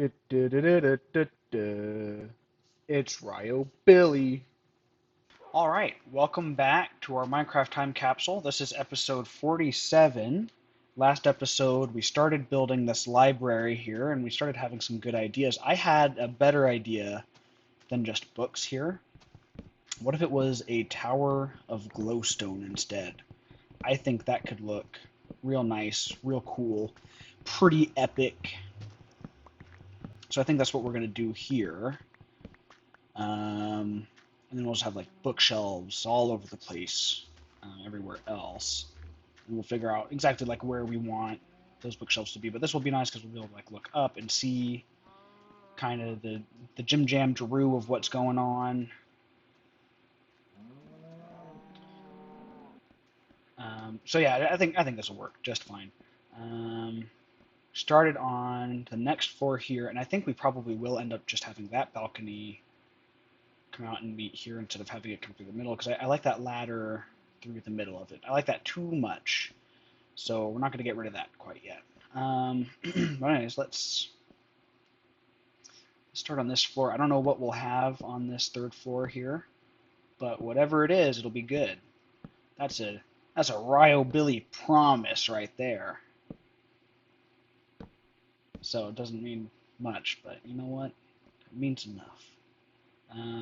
Du-du-du-du-du-du-du. It's Ryo Billy. All right, welcome back to our Minecraft time capsule. This is episode 47. Last episode, we started building this library here, and we started having some good ideas. I had a better idea than just books here. What if it was a tower of glowstone instead? I think that could look real nice, real cool, pretty epic. So I think that's what we're going to do here. And then we'll just have like bookshelves all over the place, everywhere else. And we'll figure out exactly like where we want those bookshelves to be. But this will be nice because we'll be able to like look up and see kind of the Jim Jam Drew of what's going on. So yeah, I think this will work just fine. Started on the next floor here, and I think we probably will end up just having that balcony come out and meet here instead of having it come through the middle, because I like that ladder through the middle of it. I like that too much, so we're not going to get rid of that quite yet. But anyways, let's start on this floor. I don't know what we'll have on this third floor here, but whatever it is, it'll be good. That's a Ryo Billy promise right there. So it doesn't mean much, but you know what? It means enough.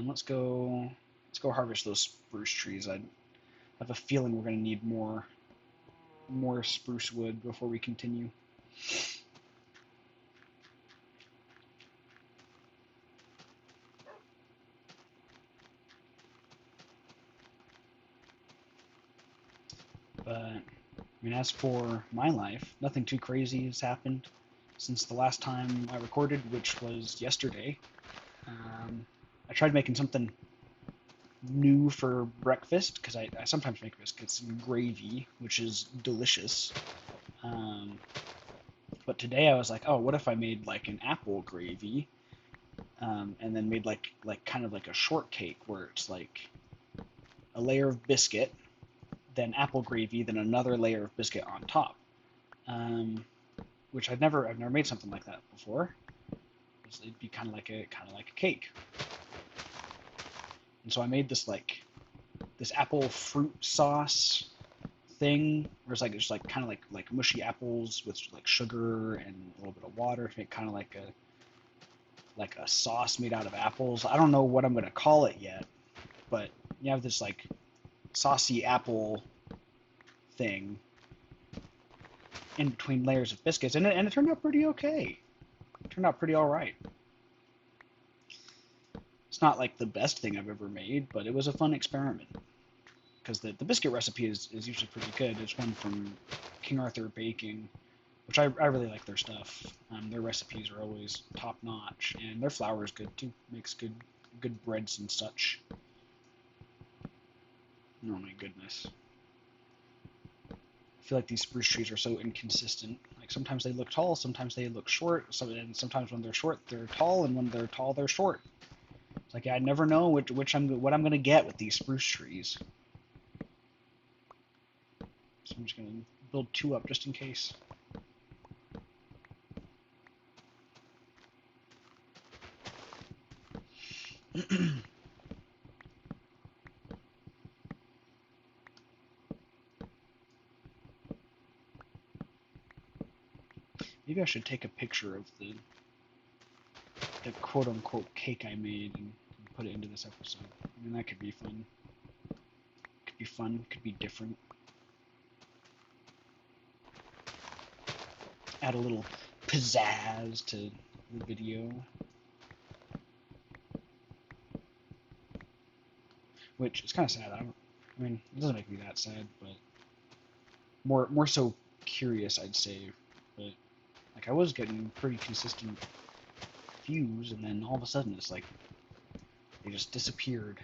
Let's go harvest those spruce trees. I have a feeling we're going to need more spruce wood before we continue. But I mean, as for my life, nothing too crazy has happened since the last time I recorded, which was yesterday. I tried making something new for breakfast, because I sometimes make biscuits and gravy, which is delicious. But today I was like, oh, what if I made like an apple gravy, and then made like kind of like a shortcake where it's like a layer of biscuit, then apple gravy, then another layer of biscuit on top. Which I've never made something like that before. It'd be kind of like a cake. And so I made this apple fruit sauce thing, where it's just like kind of like mushy apples with like sugar and a little bit of water to make kind of like a sauce made out of apples. I don't know what I'm gonna call it yet, but you have this like saucy apple thing in between layers of biscuits, and it turned out pretty okay. It turned out pretty all right. It's not like the best thing I've ever made, but it was a fun experiment. Because the biscuit recipe is usually pretty good. It's one from King Arthur Baking, which I really like their stuff. Their recipes are always top notch, and their flour is good too. Makes good breads and such. Oh my goodness. I feel like these spruce trees are so inconsistent. Like sometimes they look tall, sometimes they look short, and sometimes when they're short they're tall, and when they're tall they're short. It's like I never know what I'm gonna get with these spruce trees. So I'm just gonna build two up just in case. Maybe I should take a picture of the quote-unquote cake I made and put it into this episode. I mean, that could be fun. Could be fun, could be different. Add a little pizzazz to the video. Which is kind of sad. I mean, it doesn't make me that sad, but more so curious, I'd say. But like, I was getting pretty consistent views, and then all of a sudden it's like they just disappeared.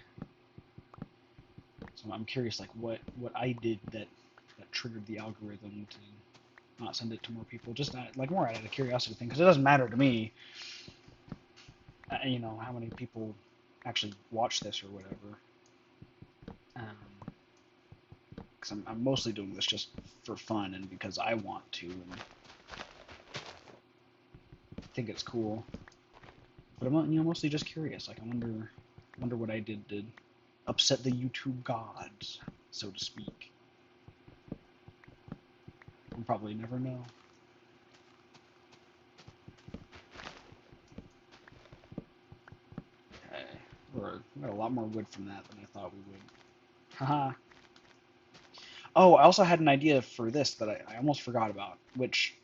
So I'm curious, like what I did that triggered the algorithm to not send it to more people. Just like more out of a curiosity thing, because it doesn't matter to me, you know, how many people actually watch this or whatever. Because I'm mostly doing this just for fun and because I want to, and I think it's cool. But I'm, mostly just curious. Like, I wonder what I did to upset the YouTube gods, so to speak. We'll probably never know. Okay, we got a lot more wood from that than I thought we would. Haha. Oh, I also had an idea for this that I almost forgot about, which,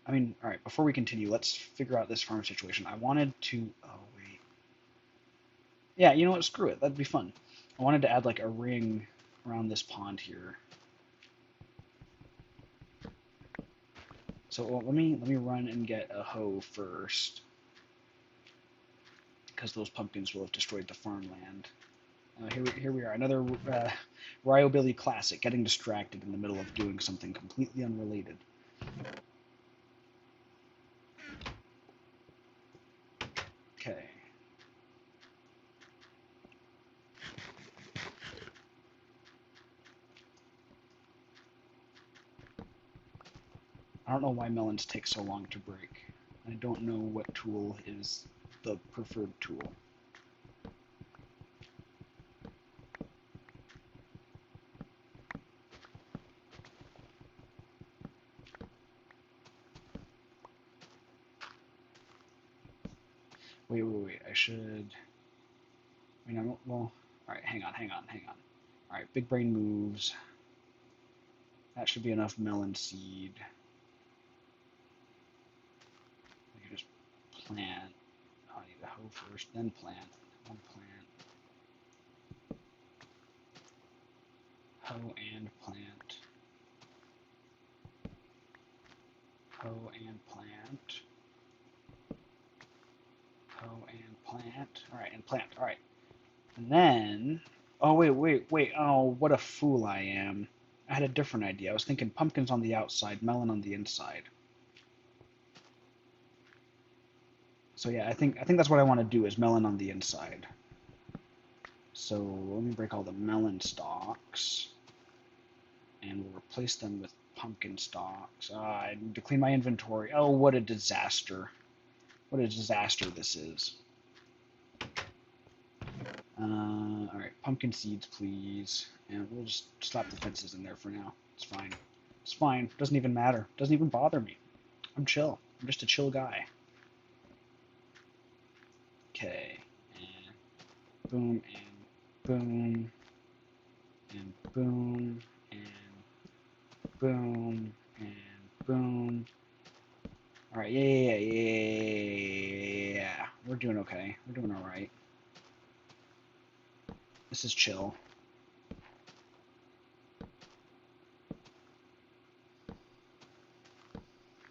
I mean, all right, before we continue, let's figure out this farm situation. I wanted to, oh, wait. Yeah, you know what, screw it, that'd be fun. I wanted to add, like, a ring around this pond here. So let me run and get a hoe first, because those pumpkins will have destroyed the farmland. Here we are, another Ryobilly classic, getting distracted in the middle of doing something completely unrelated. Okay. I don't know why melons take so long to break. I don't know what tool is the preferred tool. Wait. I should. I mean, well. All right, hang on. All right, big brain moves. That should be enough melon seed. We can just plant. Oh, I need a hoe first, then plant. Then plant. Hoe and plant. Hoe and plant. Hoe and plant. All right, and plant. All right. And then, oh wait. Oh, what a fool I am. I had a different idea. I was thinking pumpkins on the outside, melon on the inside. So yeah, I think that's what I want to do is melon on the inside. So let me break all the melon stalks, and we'll replace them with pumpkin stalks. I need to clean my inventory. Oh, what a disaster! What a disaster this is. All right, pumpkin seeds, please, and we'll just slap the fences in there for now. It's fine. It's fine. Doesn't even matter. Doesn't even bother me. I'm chill. I'm just a chill guy. Okay, and boom, and boom, and boom, and boom, and boom. All right, yeah. We're doing okay. We're doing all right. This is chill.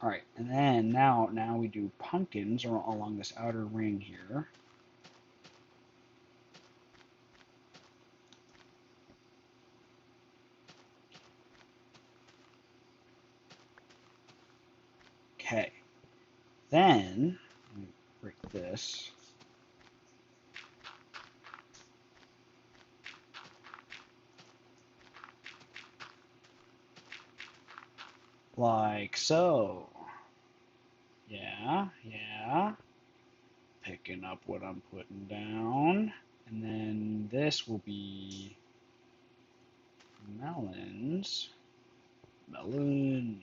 All right, and then now we do pumpkins along this outer ring here. Okay. Then let me break this. Like so. Yeah. Picking up what I'm putting down. And then this will be melons. Melon.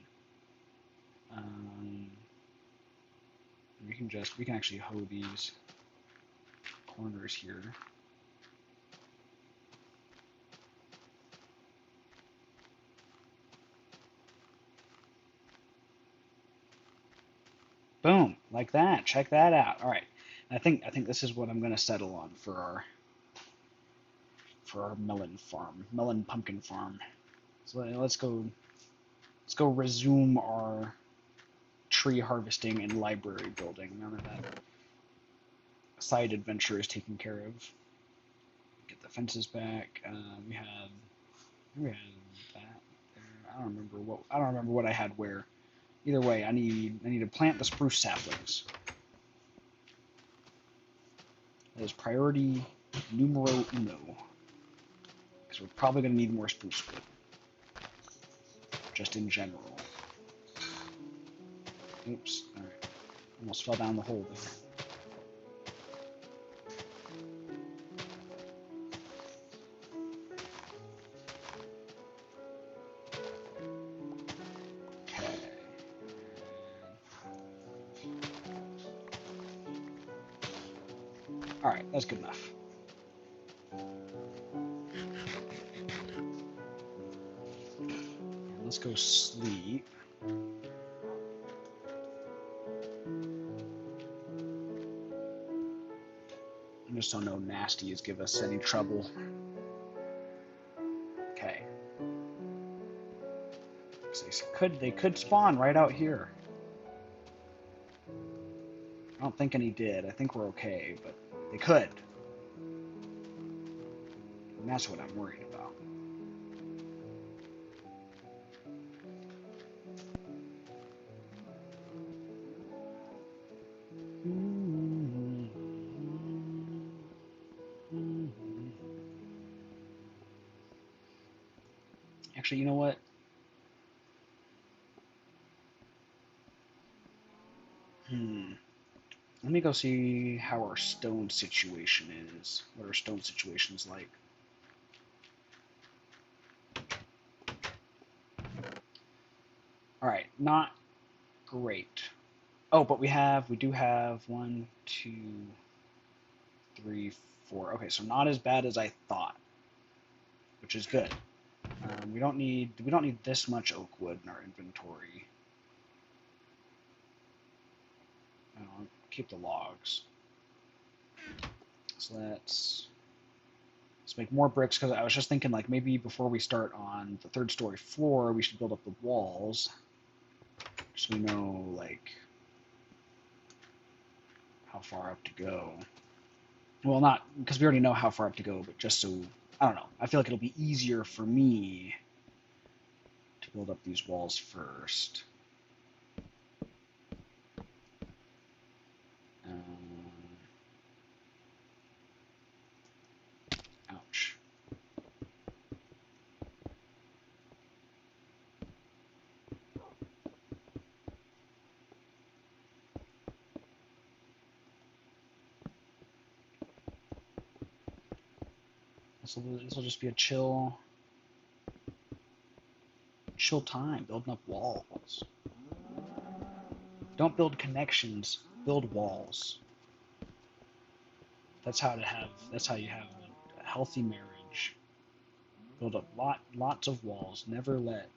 We can actually hoe these corners here. Boom, like that. Check that out. All right. I think this is what I'm gonna settle on for our melon farm, melon pumpkin farm. So let's go resume our tree harvesting and library building. None of that side adventure is taken care of. Get the fences back. We had that there. I don't remember what I had where. Either way, I need to plant the spruce saplings. That is priority numero uno. Because we're probably going to need more spruce wood. Just in general. Oops. Alright. Almost fell down the hole there. All right, that's good enough. Let's go sleep. I just don't know nasties give us any trouble. Okay. So they could spawn right out here. I don't think any did. I think we're okay, but they could. And that's what I'm worried about. Actually, you know what? Let me go see how our stone situation is. What our stone situation's like. Alright, not great. Oh, but we do have 1, 2, 3, 4. Okay, so not as bad as I thought, which is good. We don't need this much oak wood in our inventory. I'll keep the logs. So let's make more bricks, because I was just thinking, like, maybe before we start on the 3rd story floor, we should build up the walls, so we know, like, how far up to go. Well, not because we already know how far up to go, but just so, I don't know. I feel like it'll be easier for me to build up these walls first. Ouch. This will just be a chill time, building up walls. Don't build connections, build walls. That's how you have a healthy marriage. Build up lots of walls. Never let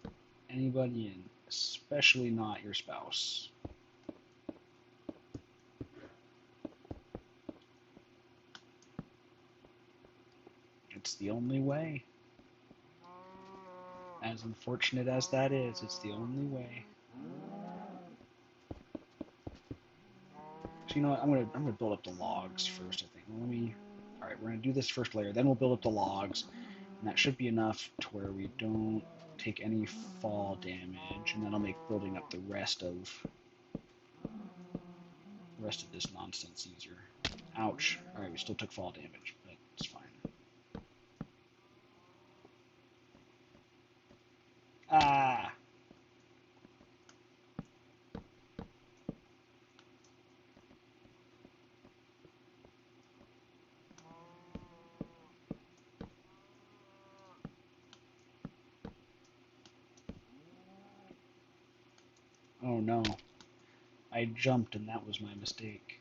anybody in, especially not your spouse. It's the only way. As unfortunate as that is, it's the only way. So you know what? I'm gonna build up the logs first. I think. All right, we're gonna do this first layer. Then we'll build up the logs, and that should be enough to where we don't take any fall damage, and that'll make building up the rest of this nonsense easier. Ouch. All right, we still took fall damage, but it's fine. Ah. Oh no. I jumped and that was my mistake.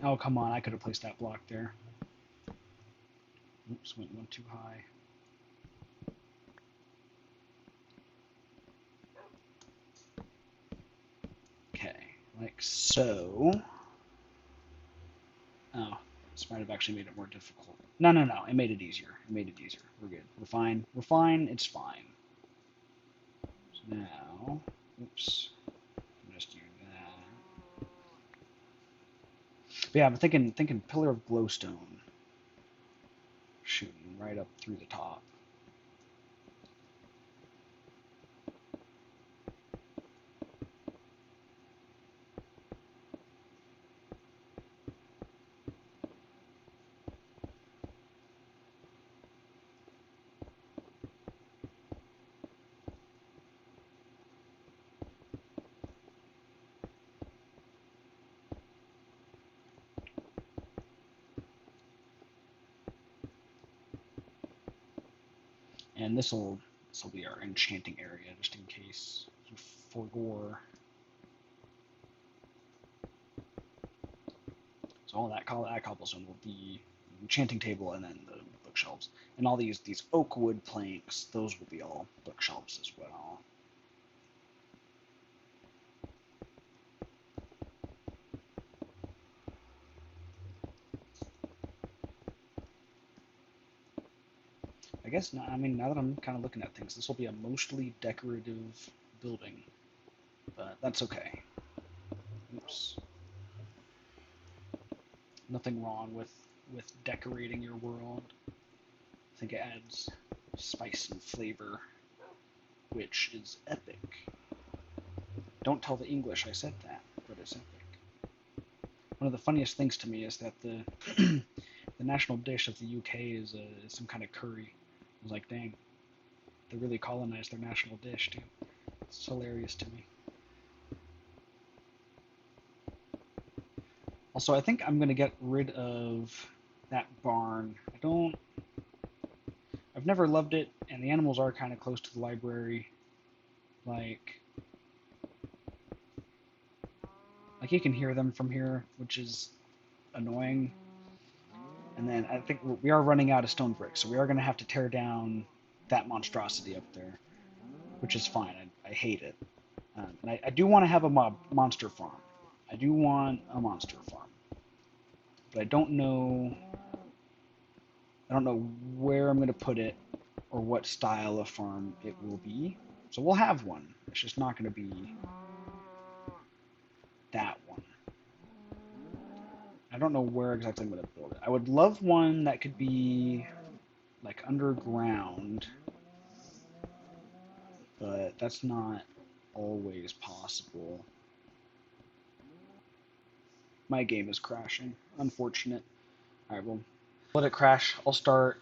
Oh, come on. I could have placed that block there. Oops, went one too high. Okay, like so. Oh, this might have actually made it more difficult. No, it made it easier. We're good. We're fine. It's fine. So now, oops, just do that. But yeah, I'm thinking pillar of glowstone, shooting right up through the top. And this will be our enchanting area, just in case you forgore So all that cobblestone will be enchanting table and then the bookshelves. And all these oak wood planks, those will be all bookshelves as well. I guess, now that I'm kind of looking at things, this will be a mostly decorative building, but that's okay. Oops. Nothing wrong with decorating your world. I think it adds spice and flavor, which is epic. Don't tell the English I said that, but it's epic. One of the funniest things to me is that the the national dish of the UK is some kind of curry. I was like, dang, they really colonized their national dish too. It's hilarious to me. Also, I think I'm gonna get rid of that barn. I've never loved it, and the animals are kind of close to the library. Like you can hear them from here, which is annoying. And then I think we are running out of stone bricks, so we are going to have to tear down that monstrosity up there, which is fine. I hate it. And I do want to have a monster farm. I do want a monster farm. But I don't know where I'm going to put it or what style of farm it will be. So we'll have one. It's just not going to be that one. I don't know where exactly I'm going to build it. I would love one that could be like underground, but that's not always possible. My game is crashing. Unfortunate. All right, well, let it crash. I'll start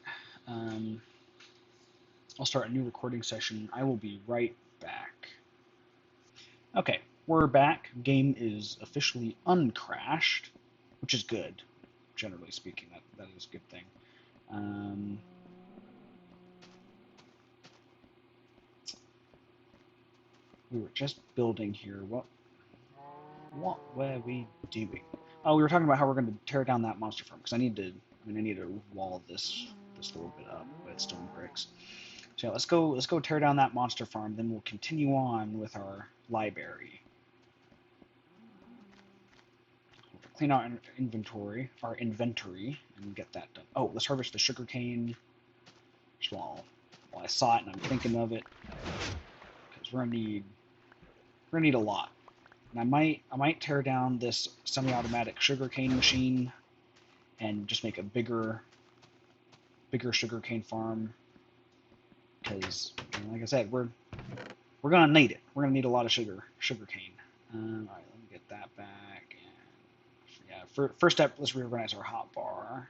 a new recording session. I will be right back. Okay, we're back. Game is officially uncrashed, which is good. Generally speaking, that is a good thing. We were just building here. What were we doing? Oh, we were talking about how we're going to tear down that monster farm because I need to wall this little bit up with stone bricks. So yeah, let's go tear down that monster farm. Then we'll continue on with our library. We'll clean out our inventory, and get that done. Oh, let's harvest the sugar cane. While I saw it and I'm thinking of it, because we're gonna need a lot. And I might tear down this semi-automatic sugarcane machine and just make a bigger sugarcane farm. Because, like I said, we're gonna need it. We're gonna need a lot of sugarcane. All right, let me get that back. And yeah, first step, let's reorganize our hotbar.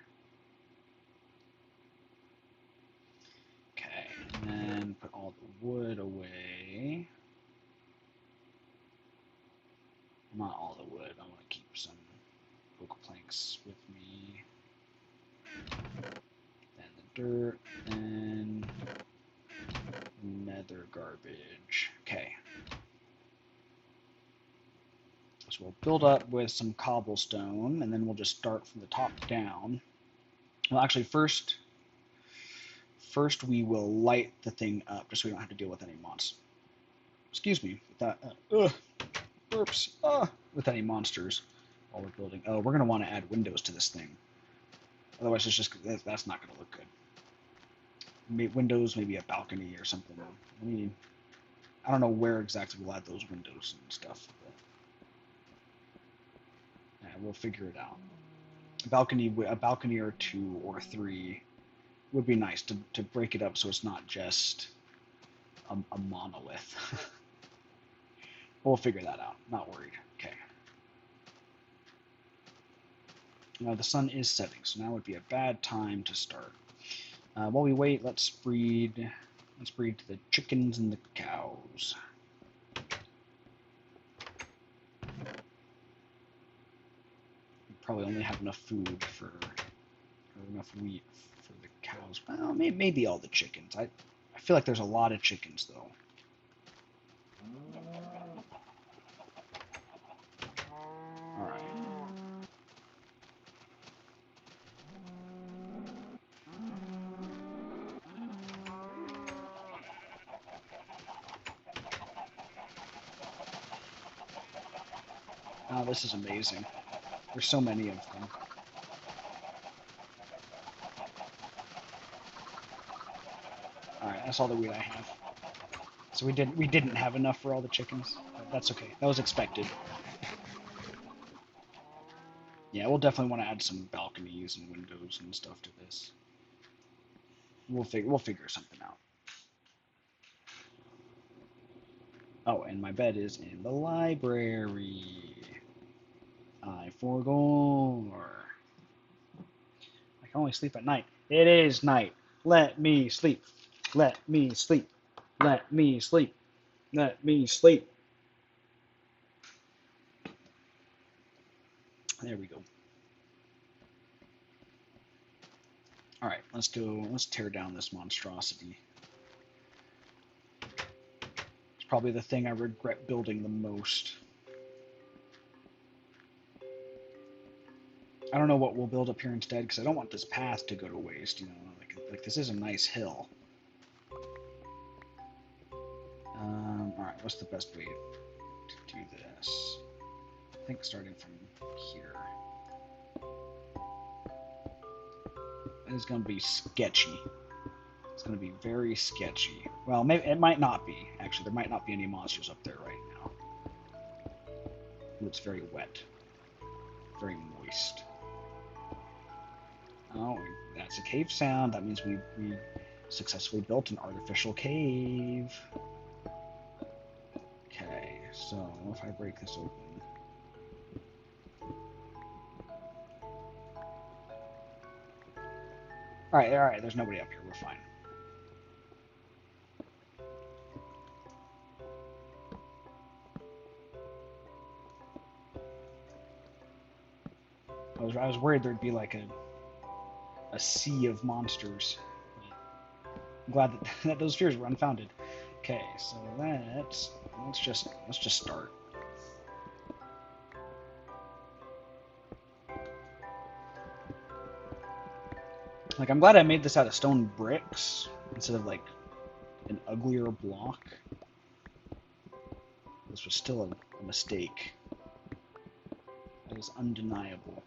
Okay, and then put all the wood away. Not all the wood. I want to keep some oak planks with me. Then the dirt, and nether garbage. Okay. So we'll build up with some cobblestone, and then we'll just start from the top down. Well, actually, first we will light the thing up, just so we don't have to deal with any monsters. Excuse me. With any monsters while we're building. Oh, we're gonna want to add windows to this thing. Otherwise, that's not gonna look good. Windows, maybe a balcony or something. I don't know where exactly we'll add those windows and stuff. But yeah, we'll figure it out. A balcony or 2 or 3 would be nice to break it up so it's not just a monolith. We'll figure that out. Not worried. Okay. Now the sun is setting, so now would be a bad time to start. While we wait, let's breed the chickens and the cows. We probably only have enough food or enough wheat for the cows. Well, maybe all the chickens. I feel like there's a lot of chickens though. Alright. Oh, this is amazing. There's so many of them. All right, that's all the wheat I have. So we didn't have enough for all the chickens. But that's okay. That was expected. Yeah, we'll definitely want to add some balconies and windows and stuff to this. We'll figure something out. Oh, and my bed is in the library. I forgot. I can only sleep at night. It is night. Let me sleep. Let me sleep. Let me sleep. Let me sleep. There we go. All right, let's go. Let's tear down this monstrosity. It's probably the thing I regret building the most. I don't know what we'll build up here instead because I don't want this path to go to waste. You know, like this is a nice hill. All right, what's the best way to do this? I think starting from here. It's going to be sketchy. It's going to be very sketchy. Well, maybe it might not be. Actually, there might not be any monsters up there right now. It's very wet. Very moist. Oh, that's a cave sound. That means we successfully built an artificial cave. Okay, so if I break this open. Alright, there's nobody up here. We're fine. I was worried there'd be like a sea of monsters. I'm glad that those fears were unfounded. Okay, so let's just start. Like, I'm glad I made this out of stone bricks instead of like an uglier block. This was still a mistake. That is undeniable.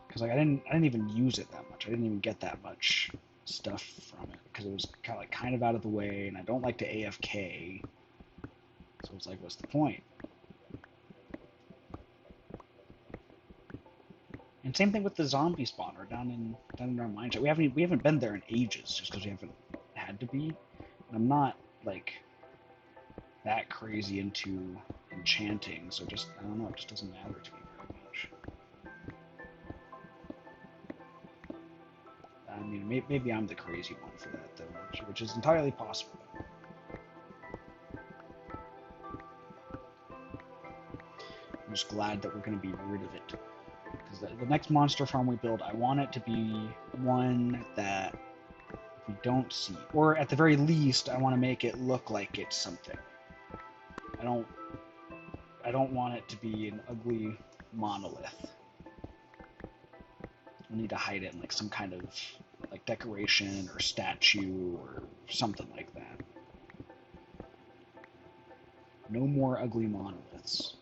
Because like I didn't even use it that much. I didn't even get that much stuff from it because it was kind of out of the way, and I don't like to AFK. So it's like, what's the point? And same thing with the zombie spawner down in our mine shaft. We haven't been there in ages just because we haven't had to be. And I'm not like that crazy into enchanting, so just I don't know, it just doesn't matter to me very much. I mean, maybe I'm the crazy one for that though, which is entirely possible. I'm just glad that we're going to be rid of it. Because the next monster farm we build, I want it to be one that we don't see, or at the very least, I want to make it look like it's something. I don't want it to be an ugly monolith. I need to hide it in like some kind of like decoration or statue or something like that. No more ugly monoliths.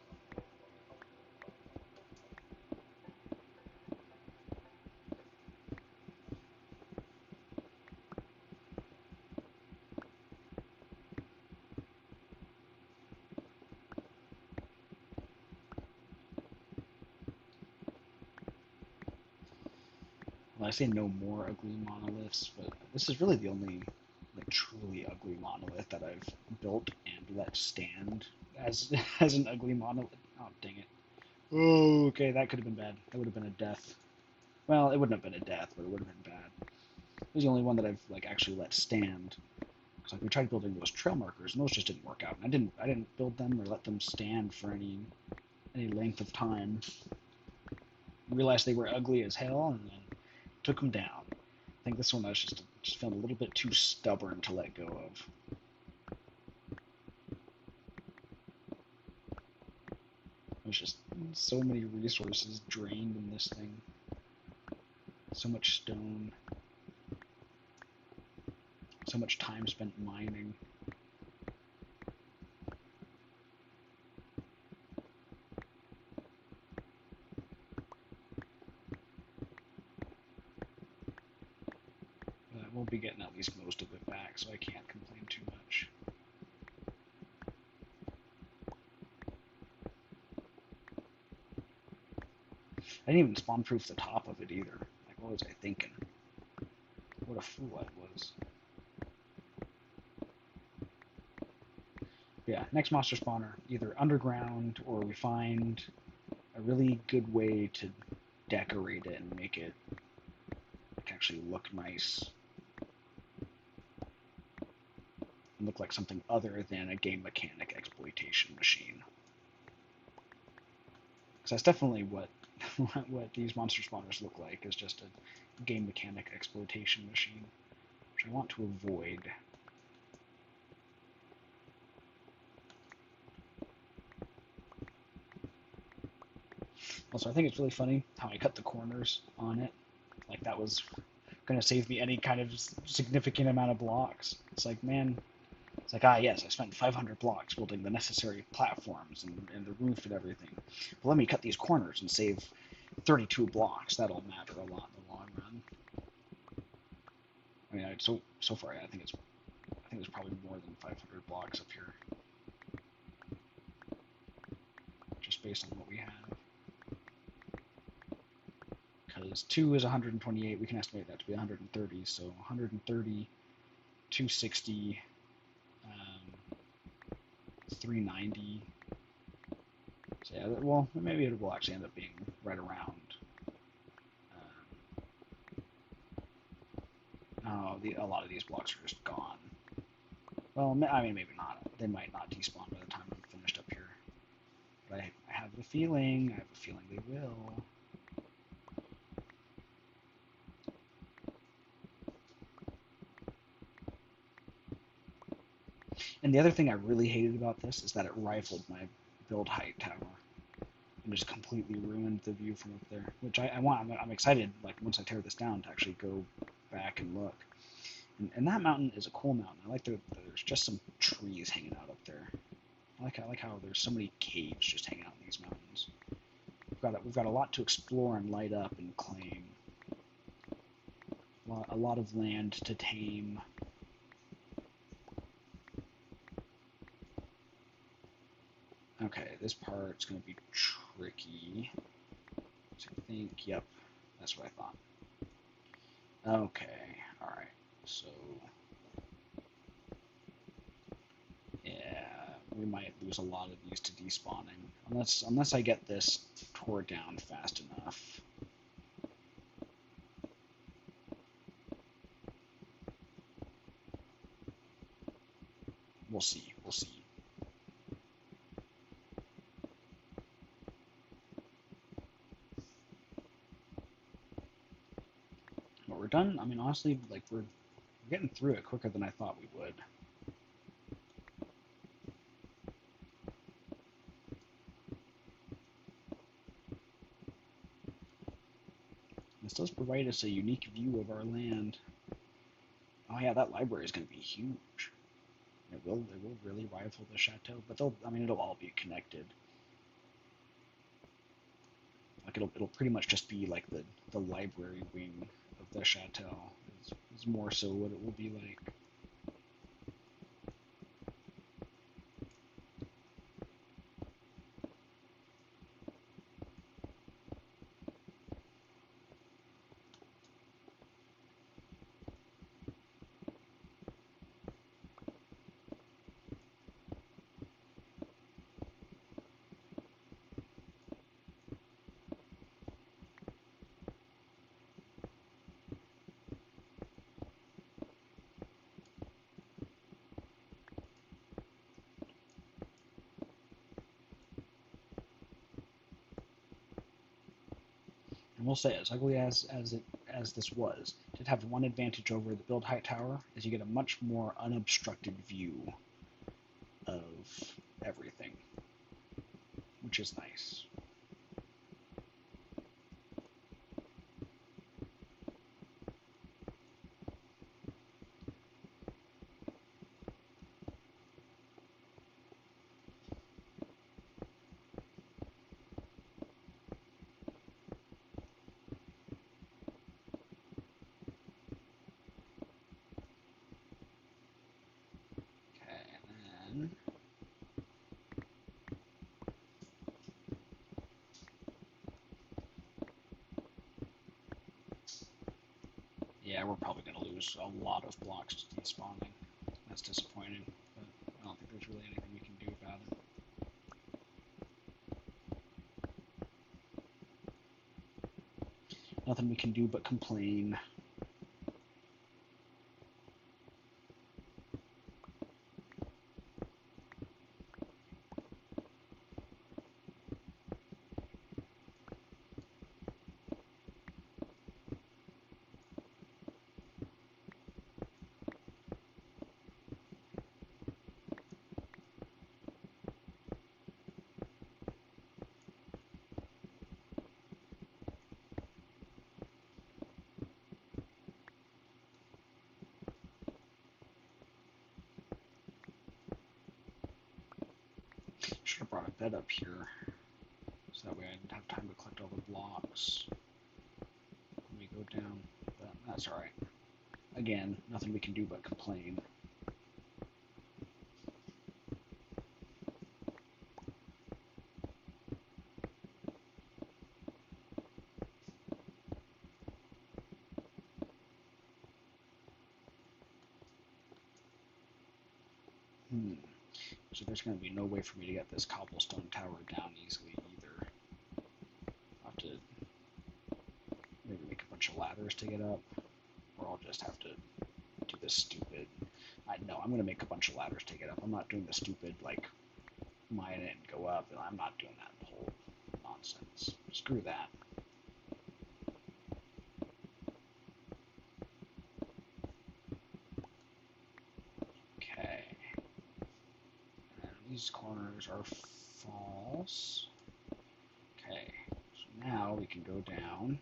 Well, I say no more ugly monoliths, but this is really the only like truly ugly monolith that I've built and let stand as as an ugly monolith. Oh, dang it. Oh, okay, that could have been bad. That would have been a death. Well, it wouldn't have been a death, but it would have been bad. It was the only one that I've like actually let stand. Because like we tried building those trail markers, and those just didn't work out. And I didn't build them or let them stand for any length of time. Realized they were ugly as hell, and then took them down. I think this one I was just feeling a little bit too stubborn to let go of. There's just so many resources drained in this thing. So much stone. So much time spent mining. But I will be getting at least most of it back, so I can't complain too much. I didn't even spawn-proof the top of it either. Like, what was I thinking? What a fool I was. Yeah, next monster spawner, either underground or we find a really good way to decorate it and make it actually look nice. And look like something other than a game mechanic exploitation machine. Because that's definitely what what these monster spawners look like, is just a game mechanic exploitation machine, which I want to avoid. Also, I think it's really funny how I cut the corners on it. Like, that was going to save me any kind of significant amount of blocks. It's like, man, it's like, ah, yes, I spent 500 blocks building the necessary platforms and the roof and everything. But let me cut these corners and save 32 blocks. That'll matter a lot in the long run. I mean, so far, yeah, I think it's probably more than 500 blocks up here, just based on what we have. Because 2 is 128, we can estimate that to be 130. So 130, 260, 390. So yeah, well, maybe it will actually end up being right around. A lot of these blocks are just gone. Well, I mean, maybe not. They might not despawn by the time I'm finished up here. But I have a feeling. I have a feeling they will. And the other thing I really hated about this is that it rifled my build height tower and just completely ruined the view from up there. Which I want. I'm excited, like, once I tear this down, to actually go back and look. And that mountain is a cool mountain. I like there's just some trees hanging out up there. I like how there's so many caves just hanging out in these mountains. We've got a lot to explore and light up and claim. A lot of land to tame. Okay, this part's going to be tricky. So I think, yep, that's what I thought. Okay, alright, so yeah, we might lose a lot of these to despawning, unless I get this tore down fast enough. We'll see, we'll see. But we're done. I mean, honestly, like, we're getting through it quicker than I thought we would. This does provide us a unique view of our land. Oh yeah, that library is going to be huge. It will really rival the chateau, but it'll all be connected. Like, it'll pretty much just be like the library wing of the chateau. Is more so what it will be like. And we'll say, as ugly as this was, it did have one advantage over the build height tower, is you get a much more unobstructed view of everything, which is nice. Yeah, we're probably going to lose a lot of blocks to despawning. That's disappointing, but I don't think there's really anything we can do about it. Nothing we can do but complain. Should have brought a bed up here, so that way I didn't have time to collect all the blocks. Let me go down, but that's alright. Again, nothing we can do but complain. So there's going to be no way for me to get this cobblestone tower down easily either. I'll have to maybe make a bunch of ladders to get up, or I'll just have to do this stupid... No, I'm going to make a bunch of ladders to get up. I'm not doing the stupid, like, mine it and go up, and I'm not doing that whole nonsense. Screw that. Okay. And these corners are false. Okay, so now we can go down.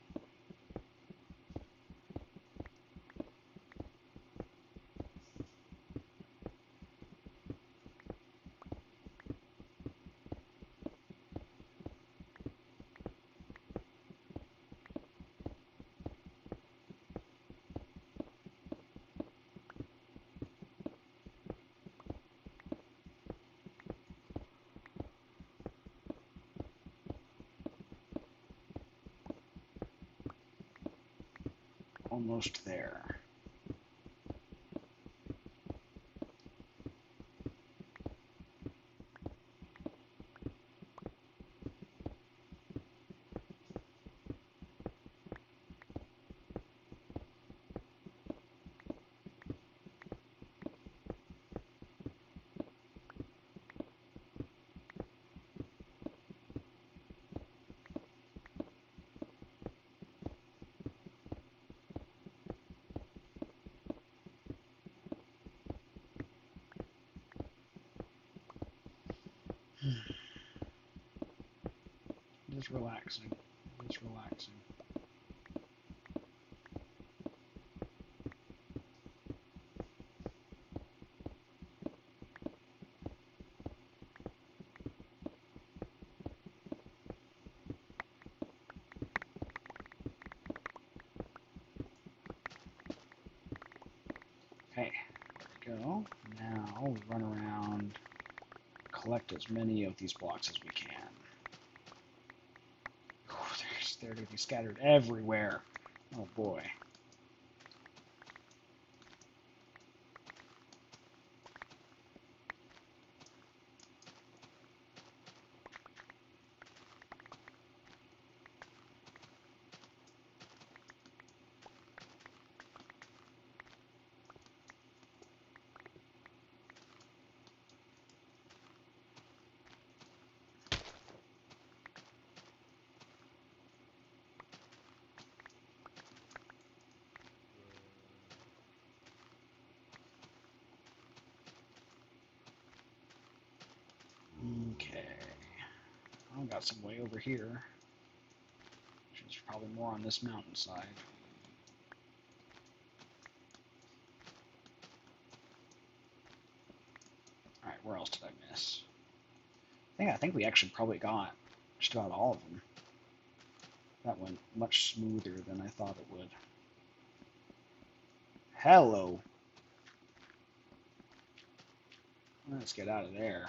Almost there. Just relaxing. Just relaxing. Okay, there we go. Now we run around, collect as many of these blocks as we can. They're going to be scattered everywhere. Oh boy. Okay. I got some way over here. Which is probably more on this mountainside. Alright, where else did I miss? I think we actually probably got just about all of them. That went much smoother than I thought it would. Hello! Let's get out of there.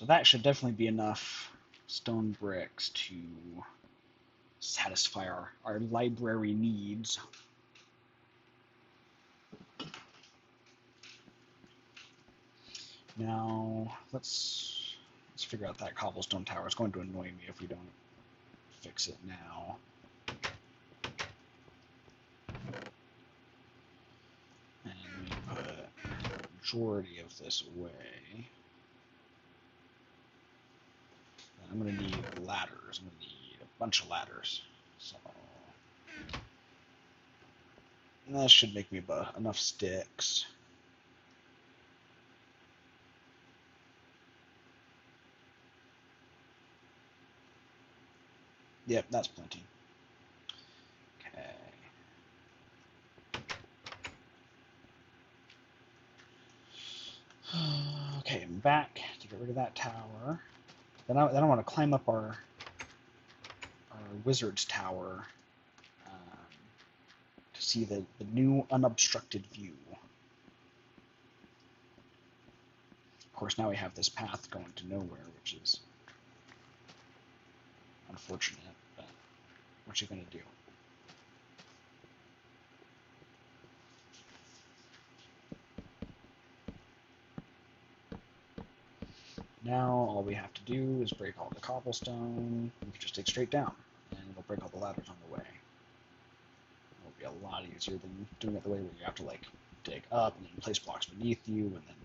So that should definitely be enough stone bricks to satisfy our library needs. Now, let's figure out that cobblestone tower. It's going to annoy me if we don't fix it now. And we put the majority of this away. And I'm going to need ladders. I'm going to need a bunch of ladders. So that should make me enough sticks. Yep, that's plenty. Okay. Okay, I'm back to get rid of that tower. Then I want to climb up our wizard's tower to see the new unobstructed view. Of course, now we have this path going to nowhere, which is unfortunate, but what you gonna do? Now all we have to do is break all the cobblestone. We can just dig straight down, and it'll break all the ladders on the way. It'll be a lot easier than doing it the way where you have to like dig up and then place blocks beneath you, and then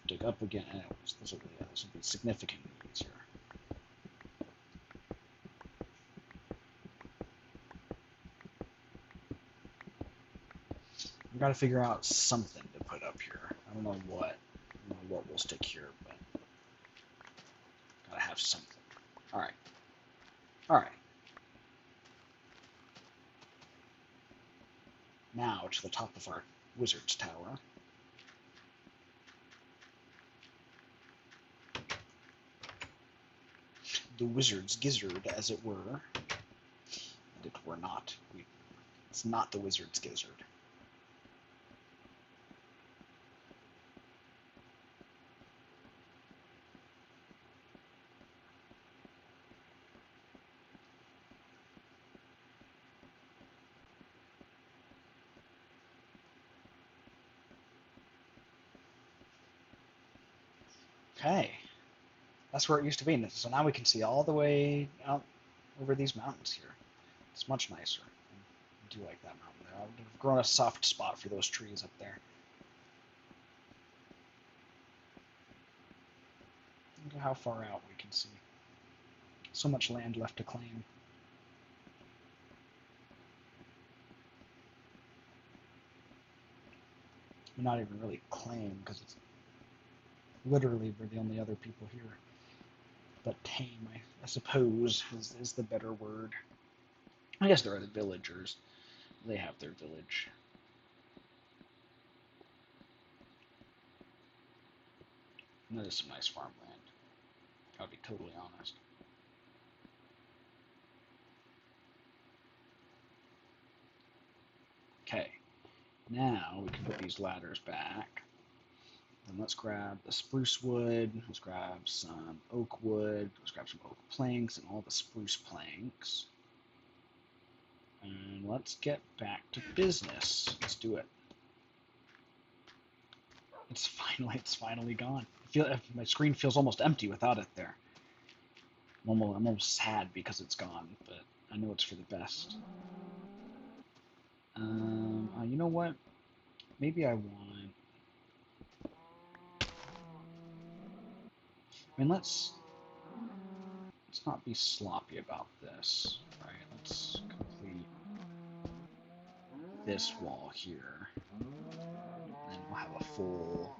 dig up again. Anyways, this will be significantly easier. We've got to figure out something to put up here. I don't know what. I don't know what will stick here, but gotta have something. All right. All right. Now to the top of our wizard's tower. The wizard's gizzard, as it were. And it were not. It's not the wizard's gizzard. Okay. That's where it used to be. So now we can see all the way out over these mountains here. It's much nicer. I do like that mountain there. I've grown a soft spot for those trees up there. Look at how far out we can see. So much land left to claim. Not even really claim, because it's literally we're the only other people here. But tame, I suppose, is the better word. I guess there are the villagers. They have their village. And that is some nice farmland. I'll be totally honest. Okay, now we can put these ladders back. And let's grab the spruce wood, let's grab some oak wood, let's grab some oak planks and all the spruce planks. And let's get back to business. Let's do it. It's finally gone. My screen feels almost empty without it there. I'm almost sad because it's gone, but I know it's for the best. You know what? Maybe I want. I mean, let's not be sloppy about this, right? Let's complete this wall here, and then we'll have a full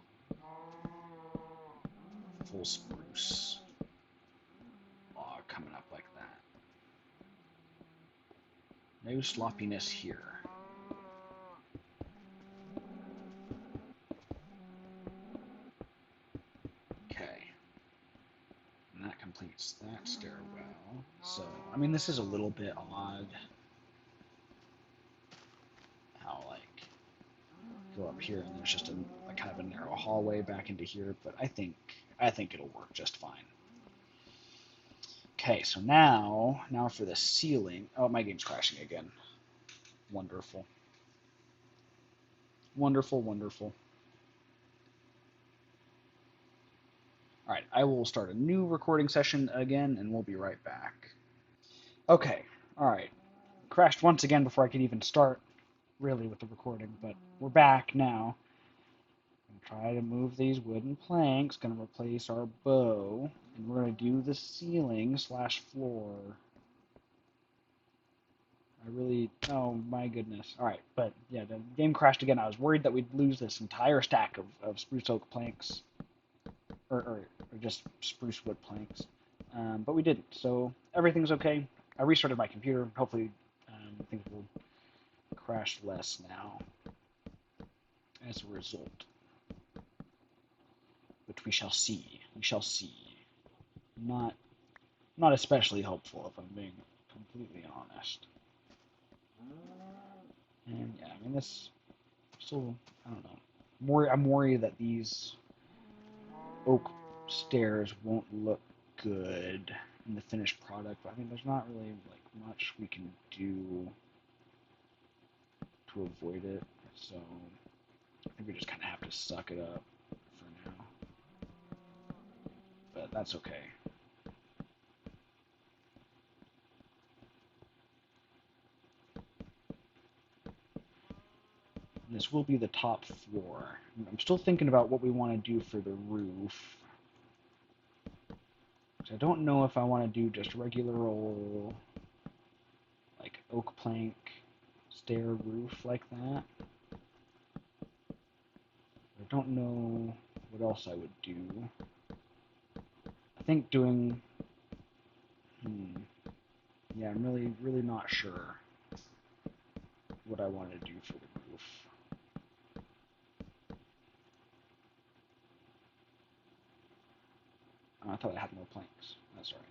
spruce log coming up like that. No sloppiness here. Okay. And that completes that stairwell. So, I mean, this is a little bit odd. How, like, go up here, and there's just a like kind of a narrow hallway back into here. But I think it'll work just fine. Okay, so now for the ceiling. Oh, my game's crashing again. Wonderful. Wonderful, wonderful. All right, I will start a new recording session again, and we'll be right back. Okay, all right. Crashed once again before I could even start, really, with the recording, but we're back now. Try to move these wooden planks. Gonna replace our bow, and we're gonna do the ceiling slash floor. Oh my goodness. All right, but yeah, the game crashed again. I was worried that we'd lose this entire stack of spruce oak planks, or just spruce wood planks, but we didn't. So everything's okay. I restarted my computer. Hopefully, things will crash less now as a result. But we shall see. We shall see. Not especially hopeful, if I'm being completely honest. And yeah, I mean this still, I don't know. I'm worried that these oak stairs won't look good in the finished product, but I mean there's not really like much we can do to avoid it, so I think we just kind of have to suck it up for now. But that's okay. This will be the top floor. I'm still thinking about what we want to do for the roof. I don't know if I want to do just regular old, like oak plank stair roof like that. I don't know what else I would do. I think doing, yeah, I'm really not sure what I want to do for the roof. Oh, I thought I had more planks. That's all right.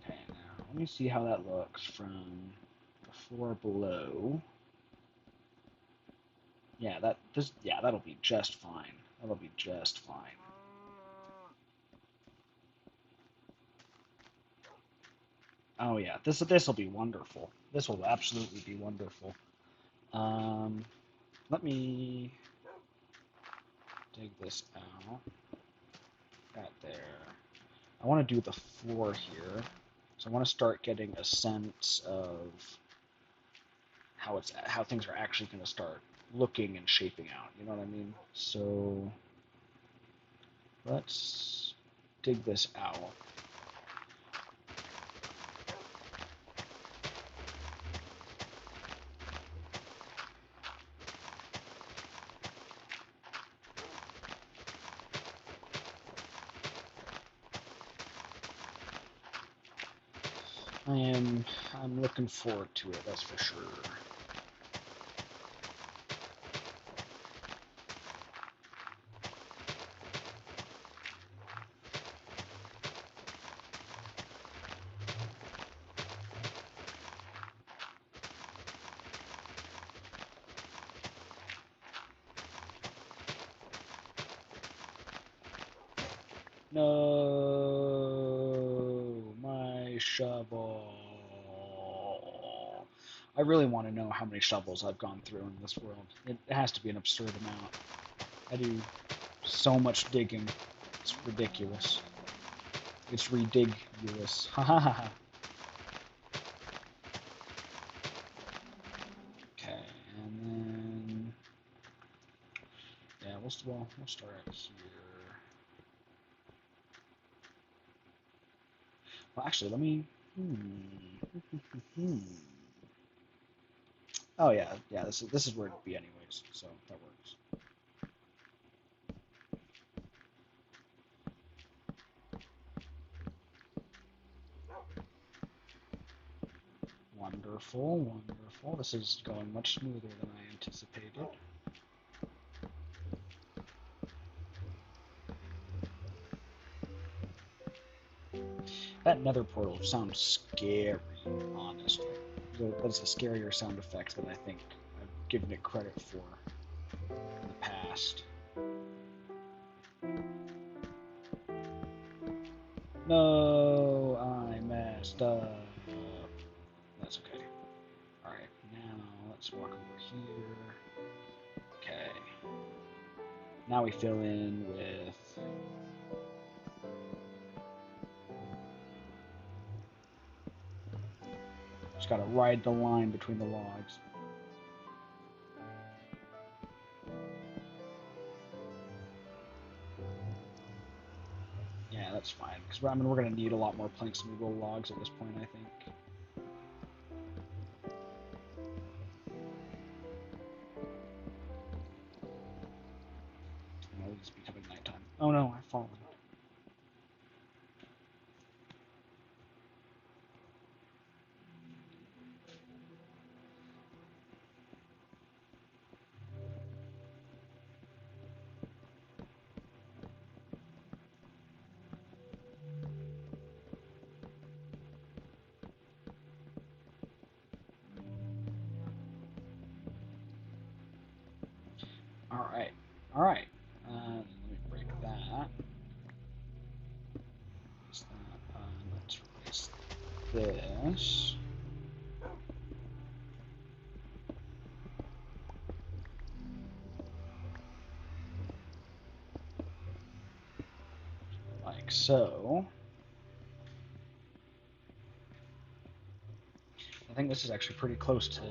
Okay, now let me see how that looks from the floor below. Yeah, that'll be just fine. That'll be just fine. Oh yeah, this will be wonderful. This will absolutely be wonderful. Let me dig this out. Right there. I want to do the floor here, so I want to start getting a sense of how things are actually going to start looking and shaping out. You know what I mean? So let's dig this out. I'm looking forward to it, that's for sure. No, my shovel. I really want to know how many shovels I've gone through in this world. It has to be an absurd amount. I do so much digging. It's ridiculous. It's ridiculous. Ha ha ha. Okay, and then yeah, we'll start out here. Well, actually, let me. Oh yeah. This is where it'd be anyways, so that works. Wonderful, wonderful. This is going much smoother than I anticipated. That nether portal sounds scary, honestly. That's a scarier sound effect than I think I've given it credit for in the past. No, I messed up. That's okay. Alright, now let's walk over here. Okay. Now we fill in with... Just gotta ride the line between the logs. Yeah, that's fine. Because I mean, we're gonna need a lot more planks and little logs at this point, I think. No, it's becoming nighttime. Oh no, I've fallen. Alright, alright. Let me break that. Let's replace this. Like so. I think this is actually pretty close to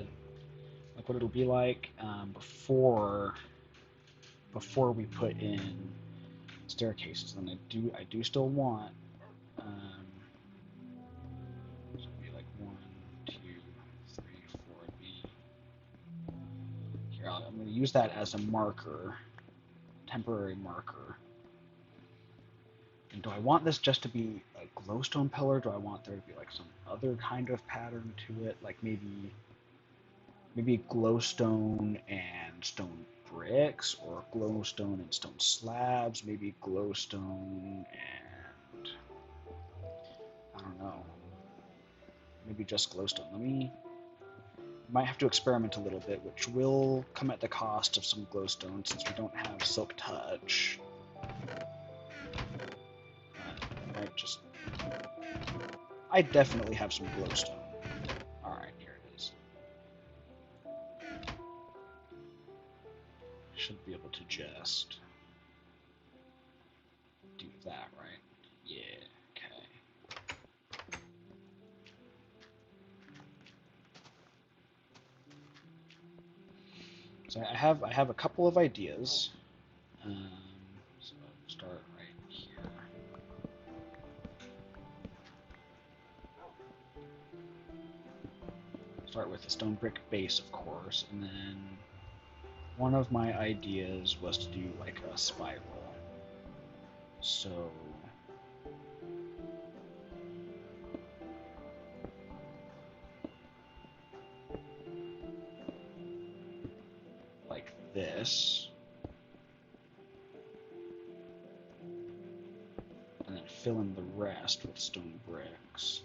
like what it'll be like before we put in staircases. And I do still want this would be like 1, 2, 3, 4. It'd be here. I'm going to use that as a marker, temporary marker. And do I want this just to be a glowstone pillar? Do I want there to be like some other kind of pattern to it? Like maybe glowstone and stone bricks, or glowstone and stone slabs, maybe glowstone and I don't know. Maybe just glowstone. Might have to experiment a little bit, which will come at the cost of some glowstone since we don't have silk touch. I definitely have some glowstone. Alright, here it is. Should be able to just do that, right? Yeah, okay. So I have a couple of ideas. So I'll start right here. Start with a stone brick base, of course, and then one of my ideas was to do like a spiral. So like this, and then fill in the rest with stone bricks.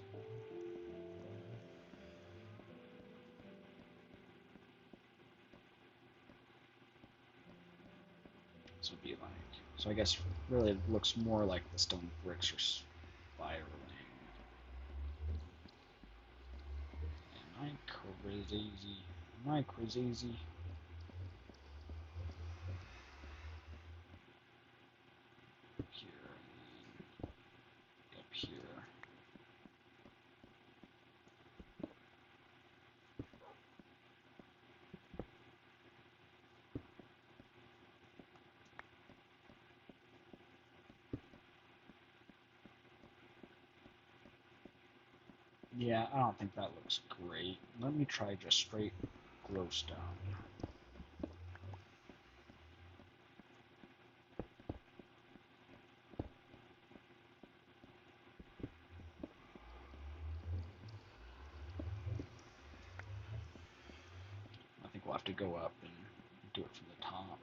This would be like, so I guess really it looks more like the stone bricks are spiraling. Am I crazy? Am I crazy? Here, up here. Yeah, I don't think that looks great. Let me try just straight glowstone. have to go up and do it from the top.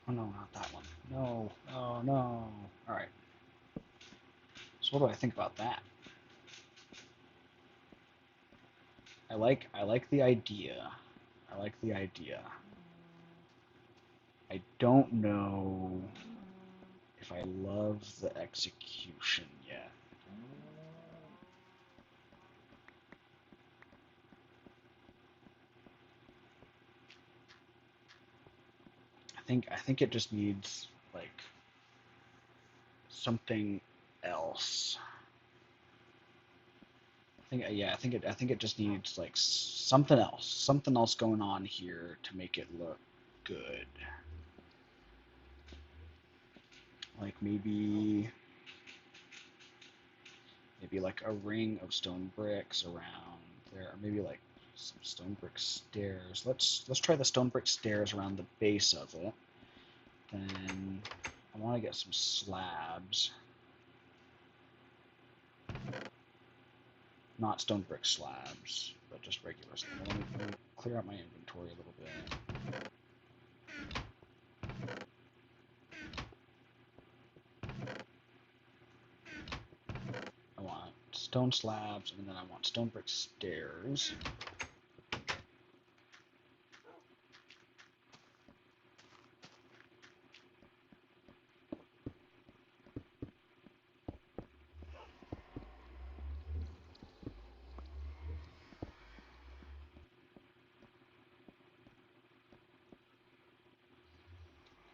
Oh no, not that one. No, oh no. Alright. So what do I think about that? I like the idea. I like the idea. I don't know if I love the execution yet. I think it just needs like something else. I think it just needs like something else going on here to make it look good. Like maybe like a ring of stone bricks around there, or maybe like some stone brick stairs. Let's try the stone brick stairs around the base of it. Then I want to get some slabs. Not stone brick slabs, but just regular slabs. Let me clear out my inventory a little bit. I want stone slabs, and then I want stone brick stairs.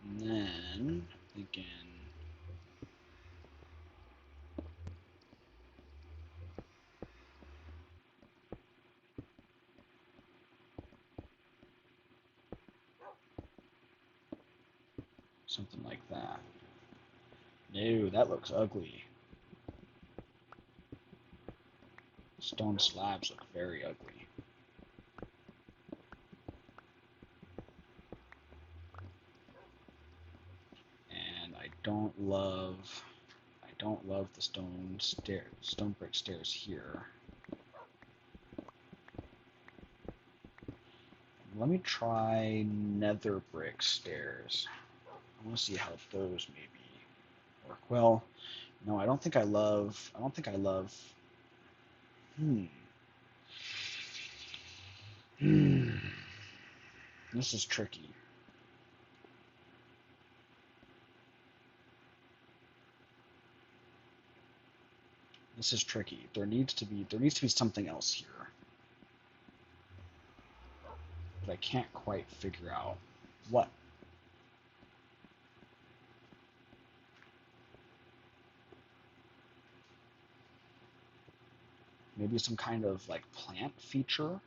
And then thinking something like that. No, that looks ugly. Stone slabs look very ugly. And I don't love the stone brick stairs here. Let me try nether brick stairs. I want to see how those maybe work. Well, no, I don't think I love. Hmm. This is tricky. This is tricky. There needs to be something else here, but I can't quite figure out what. Maybe some kind of like plant feature.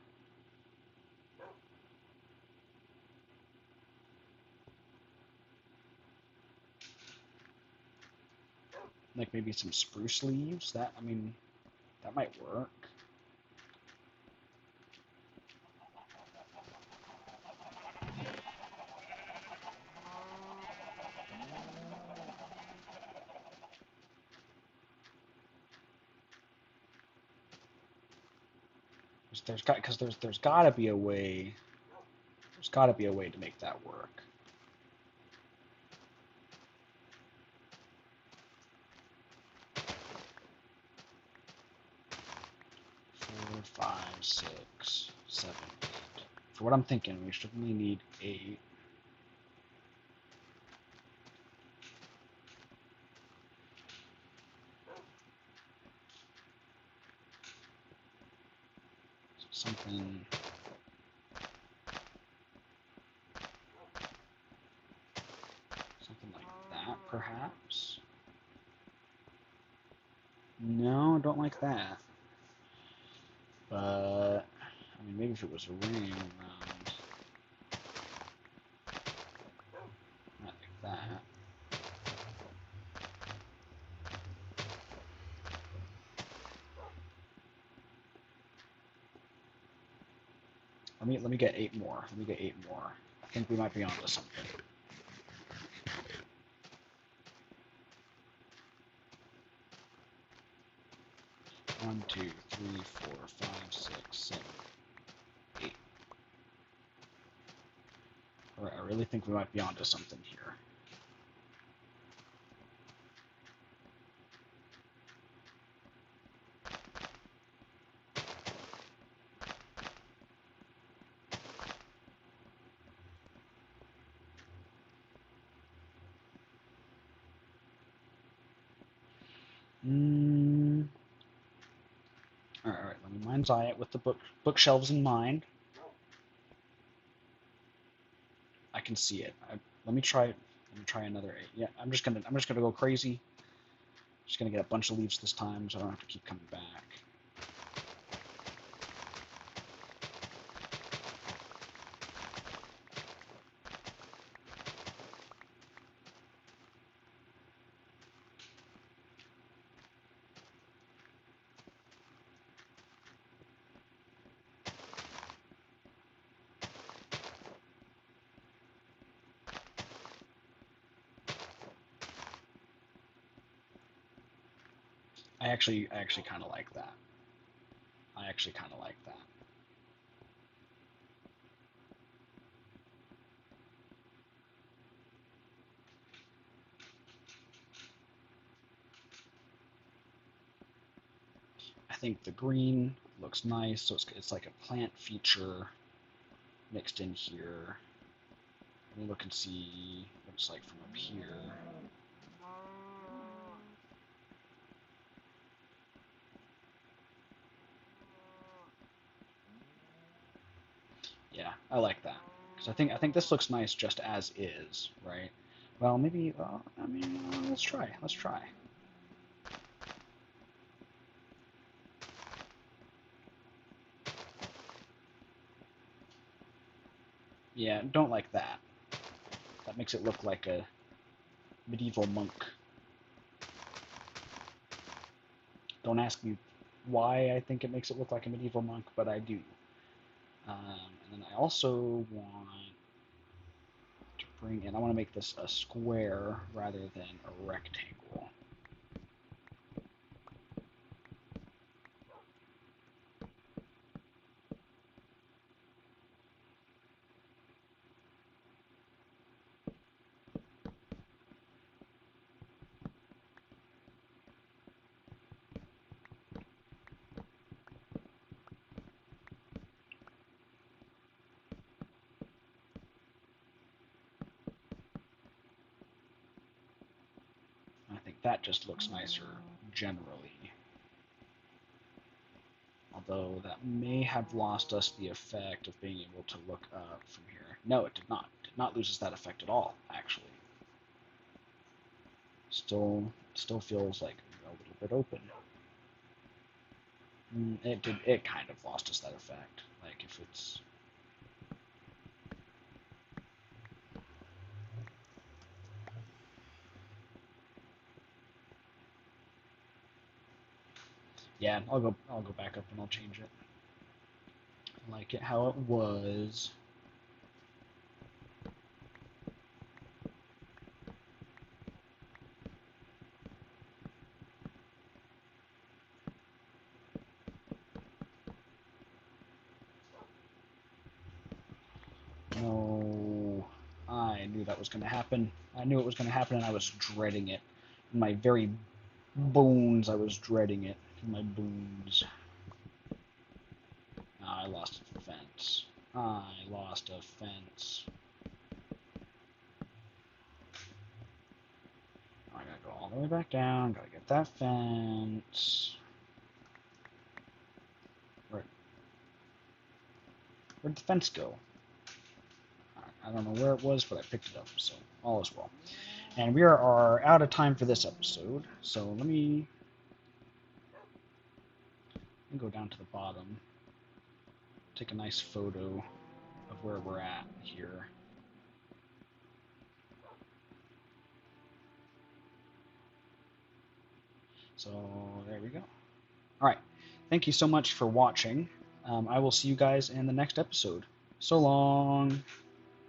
Like maybe some spruce leaves. That might work. There's got to be a way. There's got to be a way to make that work. Four, five, six, seven, 8. For what I'm thinking, we should only need 8. Something like that, perhaps. No, don't like that. But, I mean, maybe if it was a ring around, not like that. Let me get 8 more. Let me get 8 more. I think we might be onto something. One, two, three, 4, 5, 6, 7, 8. Alright, I really think we might be onto something here. Alright, let me mind's eye it with the bookshelves in mind. I can see it. Let me try another 8. Yeah, I'm just gonna go crazy. Just gonna get a bunch of leaves this time, so I don't have to keep coming back. I actually kind of like that. I actually kind of like that. I think the green looks nice, so it's like a plant feature mixed in here. Let me look and see what it's like from up here. Yeah, I like that. Because I think this looks nice just as is, right? Well, maybe, I mean, let's try. Let's try. Yeah, don't like that. That makes it look like a medieval monk. Don't ask me why I think it makes it look like a medieval monk, but I do. And then I also want to bring in, I want to make this a square rather than a rectangle. I think that just looks nicer generally. Although that may have lost us the effect of being able to look up from here. No, it did not. It did not lose us that effect at all, actually. Still feels like a little bit open. It kind of lost us that effect. Like if it's yeah, I'll go back up and I'll change it. I like it how it was. No, I knew that was going to happen. I knew it was going to happen, and I was dreading it. In my very bones, I was dreading it. In my bones. I lost a fence. I lost a fence. I gotta go all the way back down. Gotta get that fence. Where'd the fence go? I don't know where it was, but I picked it up, so all is well. And we are out of time for this episode, so let me and go down to the bottom. Take a nice photo of where we're at here. So there we go. All right. Thank you so much for watching. I will see you guys in the next episode. So long.